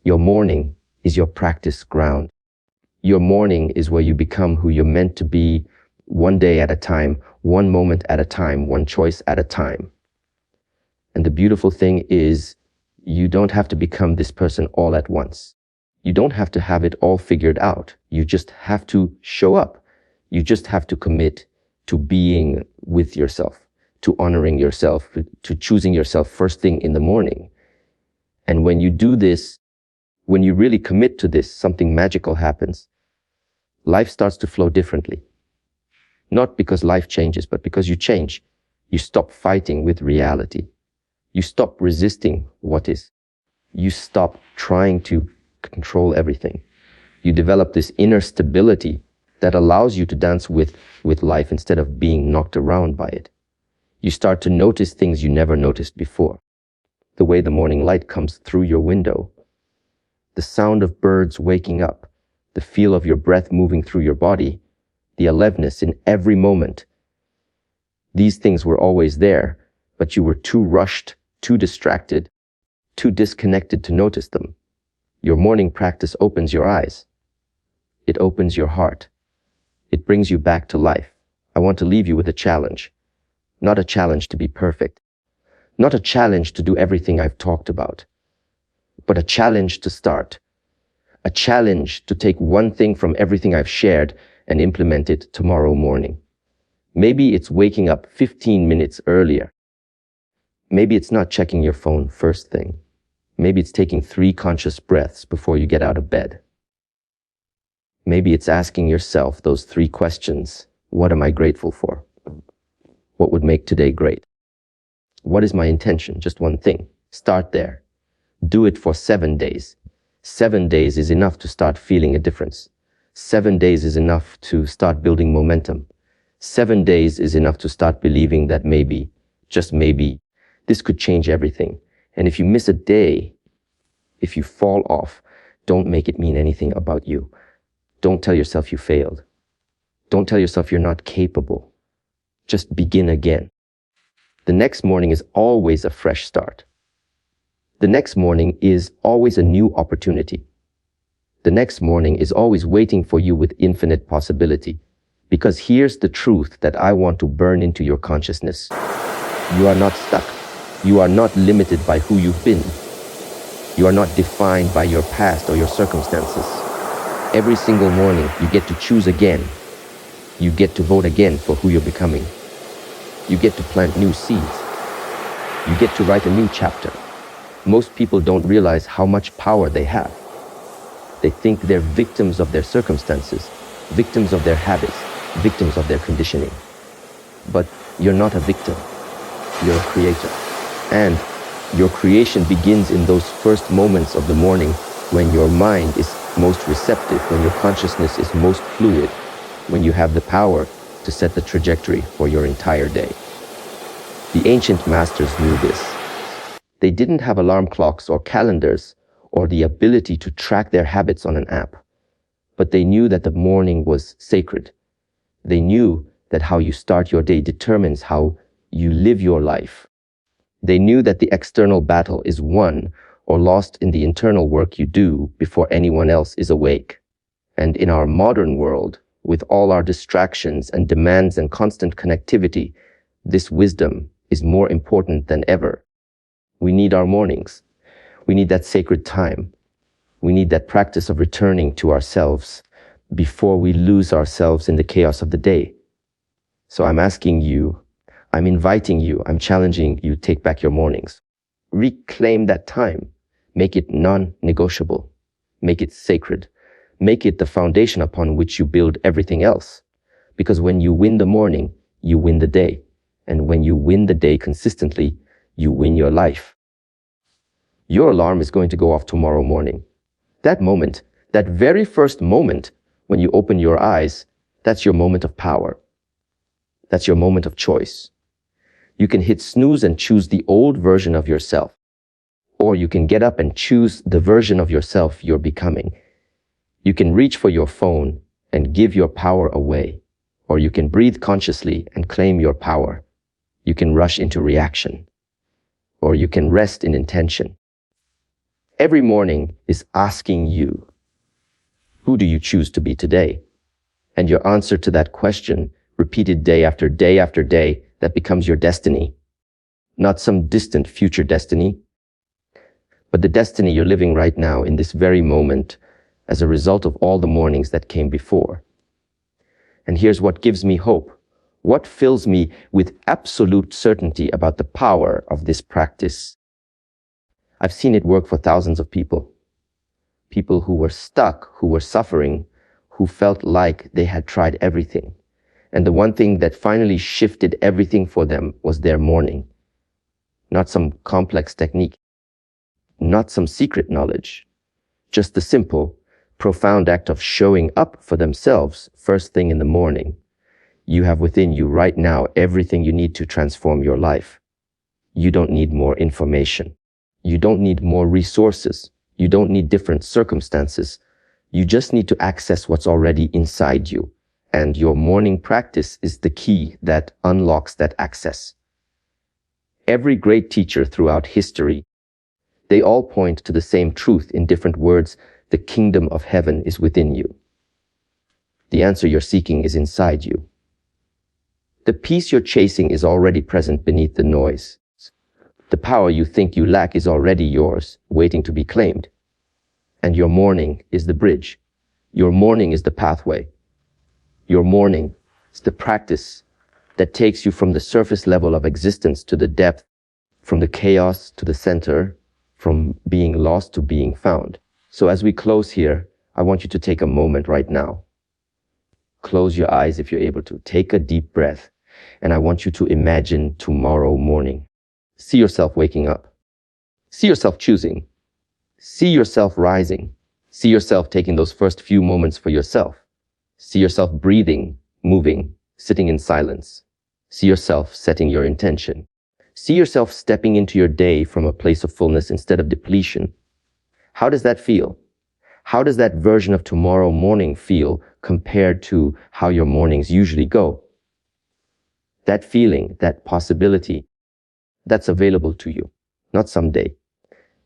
Your morning is your practice ground. Your morning is where you become who you're meant to be, one day at a time, one moment at a time, one choice at a time. And the beautiful thing is, you don't have to become this person all at once. You don't have to have it all figured out. You just have to show up. You just have to commit to being with yourself, to honoring yourself, to choosing yourself first thing in the morning. And when you do this, when you really commit to this, something magical happens. Life starts to flow differently. Not because life changes, but because you change. You stop fighting with reality. You stop resisting what is. You stop trying to control everything. You develop this inner stability that allows you to dance with life instead of being knocked around by it. You start to notice things you never noticed before. The way the morning light comes through your window, the sound of birds waking up, the feel of your breath moving through your body, the aliveness in every moment. These things were always there, but you were too rushed, too distracted, too disconnected to notice them. Your morning practice opens your eyes. It opens your heart. It brings you back to life. I want to leave you with a challenge. Not a challenge to be perfect. Not a challenge to do everything I've talked about. But a challenge to start. A challenge to take one thing from everything I've shared and implement it tomorrow morning. Maybe it's waking up 15 minutes earlier. Maybe it's not checking your phone first thing. Maybe it's taking 3 conscious breaths before you get out of bed. Maybe it's asking yourself those 3 questions. What am I grateful for? What would make today great? What is my intention? Just one thing. Start there. Do it for 7 days. 7 days is enough to start feeling a difference. 7 days is enough to start building momentum. 7 days is enough to start believing that maybe, just maybe, this could change everything. And if you miss a day, if you fall off, don't make it mean anything about you. Don't tell yourself you failed. Don't tell yourself you're not capable. Just begin again. The next morning is always a fresh start. The next morning is always a new opportunity. The next morning is always waiting for you with infinite possibility. Because here's the truth that I want to burn into your consciousness. You are not stuck. You are not limited by who you've been. You are not defined by your past or your circumstances. Every single morning, you get to choose again. You get to vote again for who you're becoming. You get to plant new seeds. You get to write a new chapter. Most people don't realize how much power they have. They think they're victims of their circumstances, victims of their habits, victims of their conditioning. But you're not a victim. You're a creator. And your creation begins in those first moments of the morning when your mind is most receptive, when your consciousness is most fluid, when you have the power to set the trajectory for your entire day. The ancient masters knew this. They didn't have alarm clocks or calendars or the ability to track their habits on an app, but they knew that the morning was sacred. They knew that how you start your day determines how you live your life. They knew that the external battle is won or lost in the internal work you do before anyone else is awake. And in our modern world, with all our distractions and demands and constant connectivity, this wisdom is more important than ever. We need our mornings. We need that sacred time. We need that practice of returning to ourselves before we lose ourselves in the chaos of the day. So I'm asking you, I'm inviting you, I'm challenging you, take back your mornings. Reclaim that time. Make it non-negotiable. Make it sacred. Make it the foundation upon which you build everything else. Because when you win the morning, you win the day. And when you win the day consistently, you win your life. Your alarm is going to go off tomorrow morning. That moment, that very first moment when you open your eyes, that's your moment of power. That's your moment of choice. You can hit snooze and choose the old version of yourself. Or you can get up and choose the version of yourself you're becoming. You can reach for your phone and give your power away. Or you can breathe consciously and claim your power. You can rush into reaction. Or you can rest in intention. Every morning is asking you, who do you choose to be today? And your answer to that question, repeated day after day after day, that becomes your destiny. Not some distant future destiny, but the destiny you're living right now in this very moment as a result of all the mornings that came before. And here's what gives me hope. What fills me with absolute certainty about the power of this practice? I've seen it work for thousands of people. People who were stuck, who were suffering, who felt like they had tried everything. And the one thing that finally shifted everything for them was their morning. Not some complex technique, not some secret knowledge, just the simple, profound act of showing up for themselves first thing in the morning. You have within you right now everything you need to transform your life. You don't need more information. You don't need more resources. You don't need different circumstances. You just need to access what's already inside you. And your morning practice is the key that unlocks that access. Every great teacher throughout history, they all point to the same truth in different words. The kingdom of heaven is within you. The answer you're seeking is inside you. The peace you're chasing is already present beneath the noise. The power you think you lack is already yours, waiting to be claimed. And your morning is the bridge. Your morning is the pathway. Your morning is the practice that takes you from the surface level of existence to the depth, from the chaos to the center, from being lost to being found. So as we close here, I want you to take a moment right now. Close your eyes if you're able to. Take a deep breath. And I want you to imagine tomorrow morning. See yourself waking up. See yourself choosing. See yourself rising. See yourself taking those first few moments for yourself. See yourself breathing, moving, sitting in silence. See yourself setting your intention. See yourself stepping into your day from a place of fullness instead of depletion. How does that feel? How does that version of tomorrow morning feel compared to how your mornings usually go? That feeling, that possibility, that's available to you, not someday,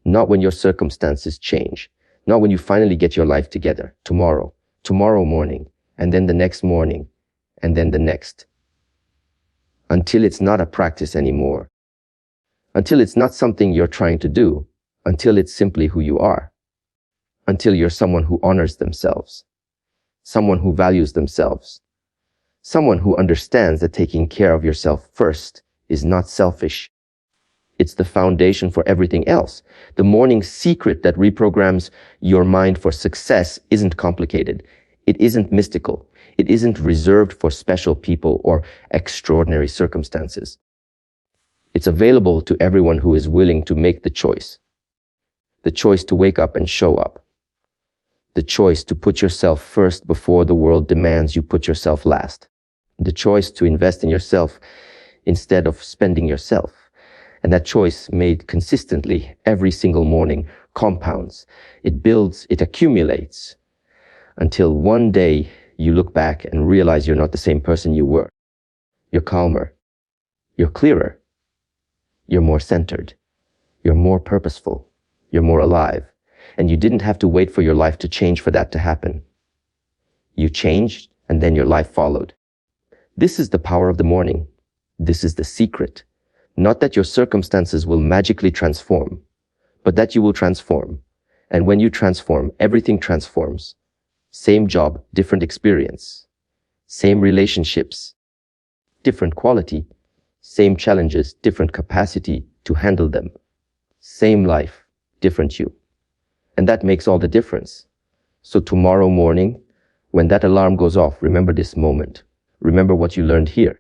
not when your circumstances change, not when you finally get your life together, tomorrow morning, and then the next morning, and then the next. Until it's not a practice anymore, until it's not something you're trying to do, until it's simply who you are, until you're someone who honors themselves, someone who values themselves, someone who understands that taking care of yourself first is not selfish. It's the foundation for everything else. The morning secret that reprograms your mind for success isn't complicated. It isn't mystical. It isn't reserved for special people or extraordinary circumstances. It's available to everyone who is willing to make the choice to wake up and show up, the choice to put yourself first before the world demands you put yourself last, the choice to invest in yourself instead of spending yourself. And that choice made consistently every single morning compounds. It builds, it accumulates until one day you look back and realize you're not the same person you were. You're calmer. You're clearer. You're more centered. You're more purposeful. You're more alive. And you didn't have to wait for your life to change for that to happen. You changed and then your life followed. This is the power of the morning. This is the secret. Not that your circumstances will magically transform, but that you will transform. And when you transform, everything transforms. Same job, different experience. Same relationships, different quality. Same challenges, different capacity to handle them. Same life, different you. And that makes all the difference. So tomorrow morning, when that alarm goes off, remember this moment. Remember what you learned here.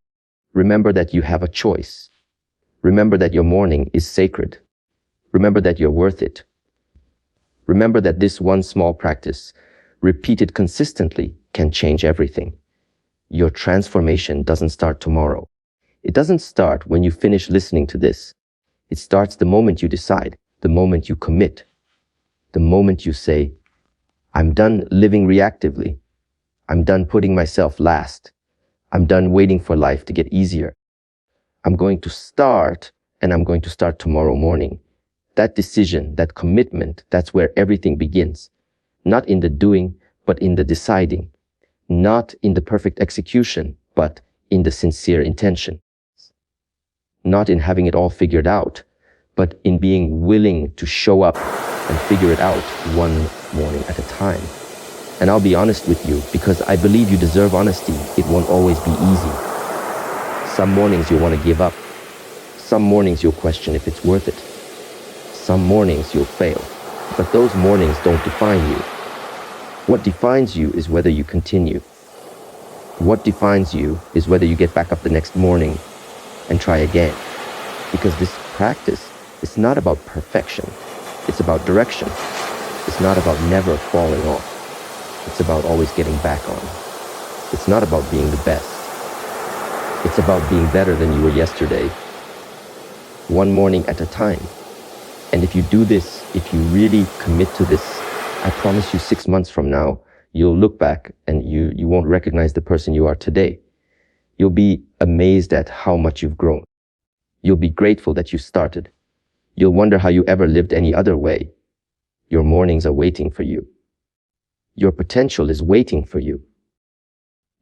Remember that you have a choice. Remember that your morning is sacred. Remember that you're worth it. Remember that this one small practice, repeated consistently, can change everything. Your transformation doesn't start tomorrow. It doesn't start when you finish listening to this. It starts the moment you decide, the moment you commit, the moment you say, I'm done living reactively. I'm done putting myself last. I'm done waiting for life to get easier. I'm going to start, and I'm going to start tomorrow morning. That decision, that commitment, that's where everything begins. Not in the doing, but in the deciding. Not in the perfect execution, but in the sincere intention. Not in having it all figured out, but in being willing to show up and figure it out one morning at a time. And I'll be honest with you, because I believe you deserve honesty. It won't always be easy. Some mornings you'll want to give up. Some mornings you'll question if it's worth it. Some mornings you'll fail. But those mornings don't define you. What defines you is whether you continue. What defines you is whether you get back up the next morning and try again. Because this practice is not about perfection. It's about direction. It's not about never falling off. It's about always getting back on. It's not about being the best. It's about being better than you were yesterday. One morning at a time. And if you do this, if you really commit to this, I promise you 6 months from now, you'll look back and you won't recognize the person you are today. You'll be amazed at how much you've grown. You'll be grateful that you started. You'll wonder how you ever lived any other way. Your mornings are waiting for you. Your potential is waiting for you.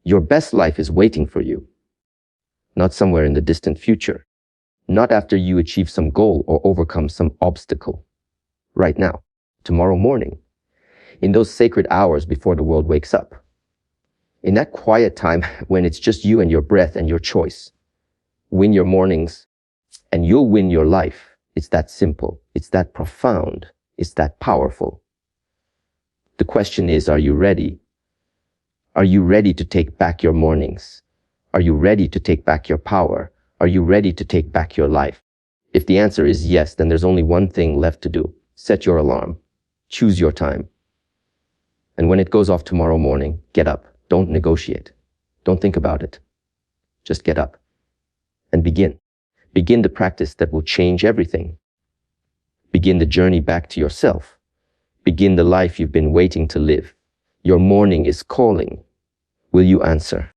Your best life is waiting for you. Not somewhere in the distant future. Not after you achieve some goal or overcome some obstacle. Right now, tomorrow morning, in those sacred hours before the world wakes up. In that quiet time when it's just you and your breath and your choice. Win your mornings and you'll win your life. It's that simple. It's that profound. It's that powerful. The question is, are you ready? Are you ready to take back your mornings? Are you ready to take back your power? Are you ready to take back your life? If the answer is yes, then there's only one thing left to do. Set your alarm. Choose your time. And when it goes off tomorrow morning, get up. Don't negotiate. Don't think about it. Just get up and begin. Begin the practice that will change everything. Begin the journey back to yourself. Begin the life you've been waiting to live. Your morning is calling. Will you answer?